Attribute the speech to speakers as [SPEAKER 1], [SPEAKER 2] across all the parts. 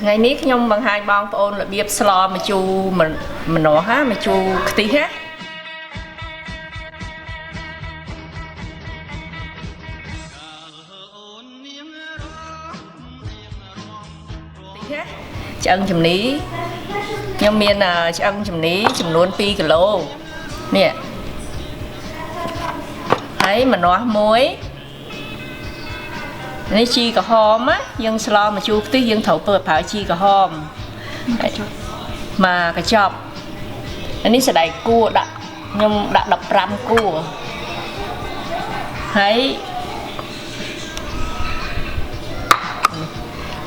[SPEAKER 1] ថ្ងៃនេះខ្ញុំបង្ហាញបងប្អូនរបៀបស្លម្ជូរម្នាស់ណាម្ជូរខ្ទិះណាឆ្អឹងជំនីខ្ញុំមានឆ្អឹងជំនីចំនួន2គីឡូនេះហើយម្នាស់មួយនេះជីក្រហមណាយើងស្លម្ជូរខ្ទិះយើងត្រូវប្រើជីក្រហមមកកញ្ចប់នេះសណ្តែកគួរដាក់ខ្ញុំដាក់15គួរហើយ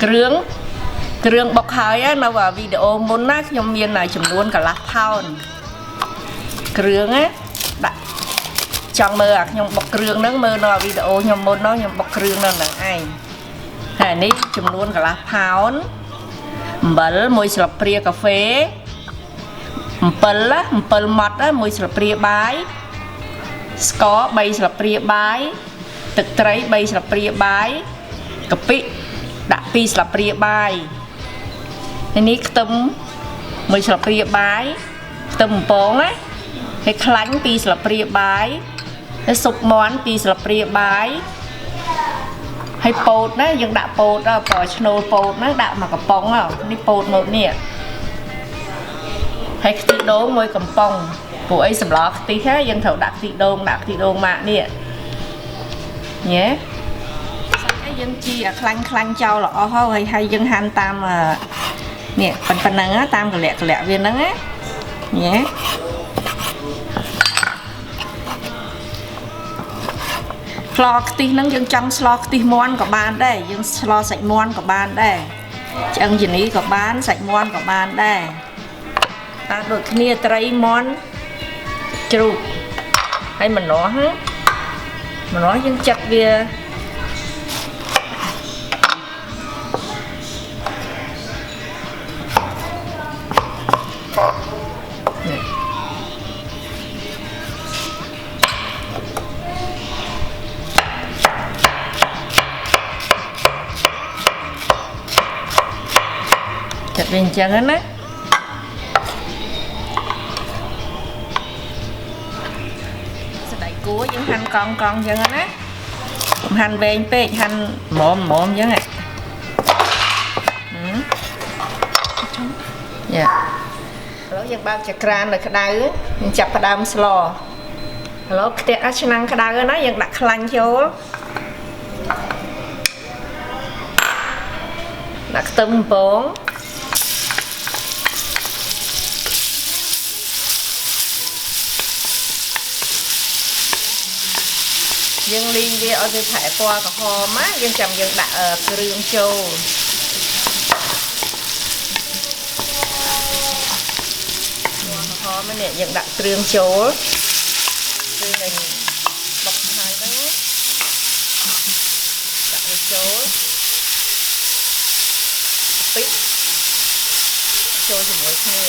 [SPEAKER 1] គ្រឿងបុកហើយនៅវីដេអូមុនណាខ្ញុំមានចំនួនកន្លះផោនគ្រឿងណាដាក់ចង់មើលខ្ញុំបុកគ្រឿងហ្នឹងមើលនៅវីដេអូខ្ញុំមុននោះខ្ញុំបុកគ្រឿងហ្នឹងឯងហើយនេះចំនួនកន្លះផោនអំបិល1ស្លាបព្រាកាហ្វេអំពិលម៉ត់1ស្លាបព្រាបាយស្ករ3ស្លាបព្រាបាយទឹកត្រី3ស្លាបព្រាបាយកាពិដាក់2ស្លាបព្រាបាយនេះខ្ទឹម1ស្លាបព្រាបាយខ្ទឹមបំពងណាហើយខ្លាញ់2ស្លាបព្រាបាយហើយស៊ុបមាន់2ស្លាបព្រាបាយហើយពោតណាយើងដាក់ពោតបើឈ្នួលពោតណាដាក់មកកំប៉ុងនេះពោតមកនេះហើយខ្ទិះដូង1កំប៉ុងព្រោះអីសម្លខ្ទិះហ្នឹងយើងត្រូវដាក់ខ្ទិះដូងម៉ាក់នេះញ៉េយើងជីខ្លាញ់ចោលល្អហើយយើងហាន់តាមនេះប៉ុណ្ណឹងតាមកលៈវាហ្នឹងណាញ៉េស្លខ្ទិះហ្នឹងយើងចង់ស្លខ្ទិះមាន់ក៏បានដែរយើងស្លសាច់មាន់ក៏បានដែរឆ្អឹងជំនីក៏បានសាច់មាន់ក៏បានដែរតាមដូចគ្នាត្រីមាន់ជ្រូកហើយម្នាស់យើងចាត់វាចាត់វាអញ្ចឹងណាសណ្តែកគួរយើងហាន់កង់អញ្ចឹងណាហាន់វែងពេកហាន់ល្មមអញ្ចឹងយ៉ាឥឡូវយើងបើកចក្រាននៅក្តៅយើងចាប់ផ្ដើមស្លឥឡូវខ្ទះឆ្នាំងក្តៅណាយើងដាក់ខ្លាញ់ចូលដាក់ខ្ទឹមបំពងយើងលីងវាឲ្យវាប្រែពណ៌ក្រហមណាយើងចាំយើងដាក់គ្រឿងចូលក្រហមនេះយើងដាក់គ្រឿងចូលគឺនឹងបុកហើយហ្នឹងដាក់វាចូលពីចូលជាមួយគ្នា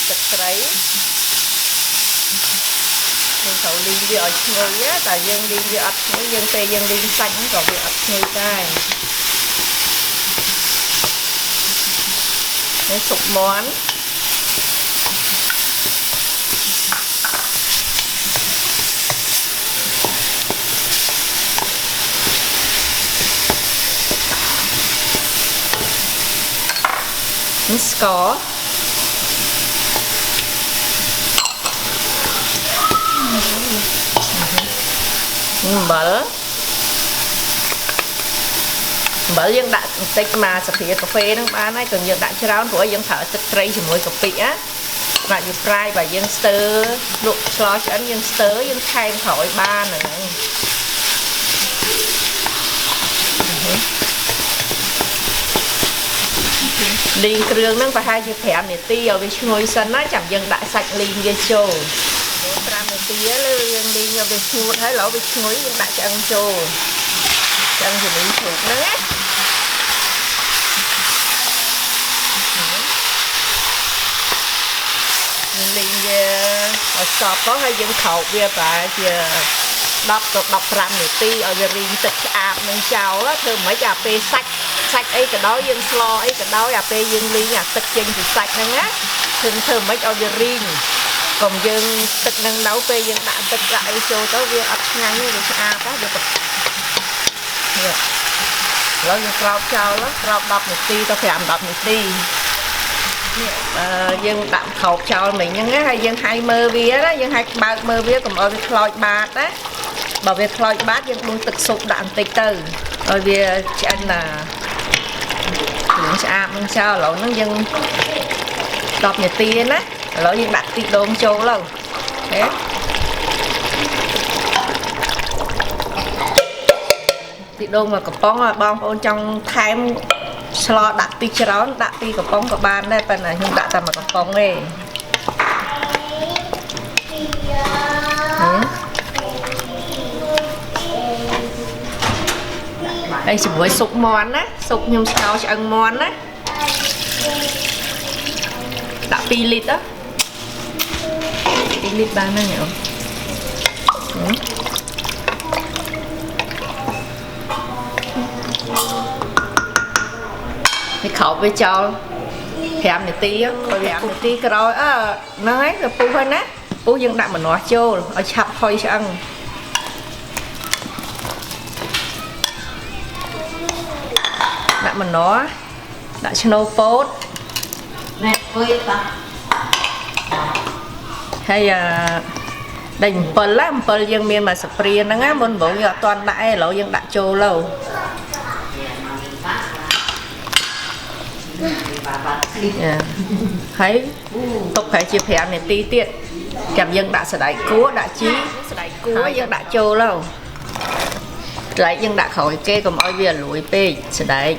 [SPEAKER 1] ទឹកត្រីយើងត្រូវលីងវាឲ្យឈ្ងុយតែយើងលីងវាអត់ឈ្ងុយយើងពេលយើងលីងសាច់ក៏វាអត់ឈ្ងុយដែរនេះស៊ុបមាន់នេះស្ករអំបិលយើងដាក់បន្តិចមកស្លាបព្រាកាហ្វេហ្នឹងបានហើយក៏យើងដាក់ច្រើនព្រោះយើងប្រើទឹកត្រីជាមួយកាពិណាបាទយើងប្រៃបើយើងស្ទើលក់ស្លឆ្អិនយើងស្ទើយើងថែមក្រោយបានហ្នឹងលីងគ្រឿងហ្នឹងប្រហែលជា5នាទីឲ្យវាឈ្ងុយសិនណាចាំយើងដាក់សាច់លីងវាចូល5នាទីលើយើងលីងឲ្យវាស្ងួតហើយឡូវវាឈ្ងុយយើងដាក់ឆ្អឹងចូលឆ្អឹងជំនីជ្រូកហ្នឹងណាលីងវាឲ្យសប់ទៅហើយយើងក្រោកវាប្រហែលជា 10 ទៅ 15 នាទីឲ្យវារីងទឹកឆ្អាបនឹងចោលធ្វើមិនអាពេលសាច់អីក៏ដោយយើងស្លអីក៏ដោយអាពេលយើងលីងអាទឹកចេញពីសាច់ហ្នឹងណាធ្វើមិនឲ្យវារីងកុំយើងទឹកនឹងនៅពេលយើងដាក់ទឹកដាក់អីចូលទៅវាអត់ឆ្ងាញ់ទេវាឆ្អាបហ្នឹងវានេះឥឡូវយើងក្រោបចោលក្រោប10នាទីទៅ5 10នាទីនេះយើងដាក់ក្រោបចោលមិញហ្នឹងណាហើយយើងហាយមើលវាណាយើងហាយបើកមើលវាកុំឲ្យវាខ្លោចបាតណាបើវាខ្លោចបាតយើងដួសទឹកស៊ុបដាក់បន្តិចទៅឲ្យវាឆ្អិនណាយើងឆ្អាបនឹងចោលឥឡូវហ្នឹងយើង10នាទីណាឥឡូវយើងដាក់ខ្ទិះដូងចូលទៅហេទីដូងមកកំប៉ុងបងប្អូនចង់ថែមស្លដាក់ពីច្រើនដាក់ពីកំប៉ុងក៏បានដែរប៉ុន្តែខ្ញុំដាក់តែមួយកំប៉ុងទេហើយជាមួយស៊ុបមាន់ណាស៊ុបខ្ញុំស្ងោរឆ្អឹងមាន់ណាដាក់2លីត្រ2លីត្របានហ្នឹងអូនេះខោវាចោល5នាទី5នាទីក្រោយហ្នឹងហើយទៅពុះហើយណាពុះយើងដាក់ម្នាស់ចូលឲ្យឆាប់ហុយឆ្អឹងដាក់ម្នាស់ដាក់ឆ្នូពោតណែអុយតាហើយដេញអំពិលយើងមានមកស្ព្រាហ្នឹងណាមុនបងយើងអត់ទាន់ដាក់ឯងឥឡូវយើងដាក់ចូលទៅហើយទុកប្រហែលជា5នាទីទៀតចាំយើងដាក់សណ្តែកគួរដាក់ជីសណ្តែកគួរយើងដាក់ចូលទៅសណ្តែកយើងដាក់ក្រោយគេកុំឲ្យវាលួយពេកសណ្តែក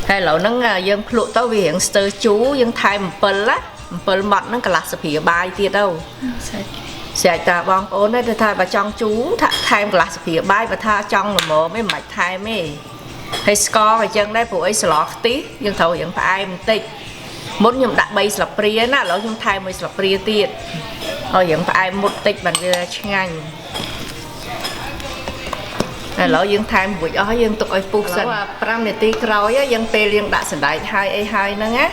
[SPEAKER 1] ហើយឥឡូវហ្នឹងយើងភ្លក់ទៅវារៀងស្ទើជូរយើងថែមអំពិលណាអំពិលម៉ត់ហ្នឹងកន្លះស្ព្រាបាយទៀតទៅស្រេចតាបងប្អូនទេថាបើចង់ជូរថែមកន្លះស្ព្រាបាយបើថាចង់ល្មមមិនបាច់ថែមទេហើយស្ករអញ្ចឹងដែរព្រោះអីស្លខ្ទិះយើងត្រូវរៀងផ្អែមបន្តិចមុនខ្ញុំដាក់3ស្លាបព្រាណាឥឡូវខ្ញុំថែម1ស្លាបព្រាទៀតឲ្យរៀងផ្អែមមុតតិចបានវាឆ្ងាញ់ឥឡូវយើងថែមរួចអស់យើងទុកឲ្យពុះសិន5នាទីក្រោយយើងពេលយើងដាក់សណ្តែកហើយអីហើយហ្នឹងណា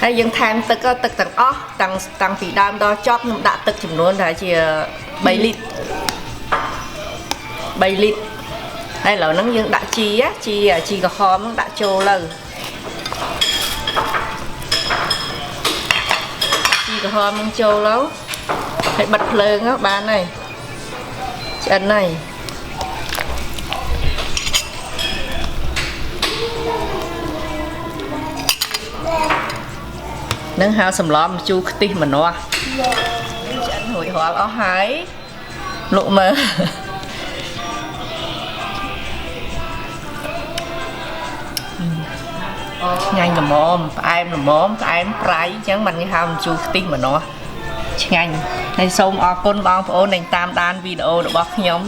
[SPEAKER 1] ហើយយើងថែមទឹកទាំងអស់តាំងពីដើមដល់ចប់ខ្ញុំដាក់ទឹកចំនួនថាជា3លីត្រហើយឥឡូវហ្នឹងយើងដាក់ជីក្រហមហ្នឹងដាក់ចូលទៅជីក្រហមហ្នឹងចូលទៅហើយបិទភ្លើងបានហើយឆ្អិនហើយនឹងហៅសម្លម្ជូរខ្ទិះម្នាស់ឆ្អិនរួចរាល់អស់ហើយលក់មើលឆ្ងាញ់ល្មមផ្អែមល្មមផ្អែមប្រៃអញ្ចឹងមិនគេហៅម្ជូរខ្ទិះម្នាស់ឆ្ងាញ់ហើយសូមអរគុណបងប្អូនដែលតាមដានវីដេអូរបស់ខ្ញុំ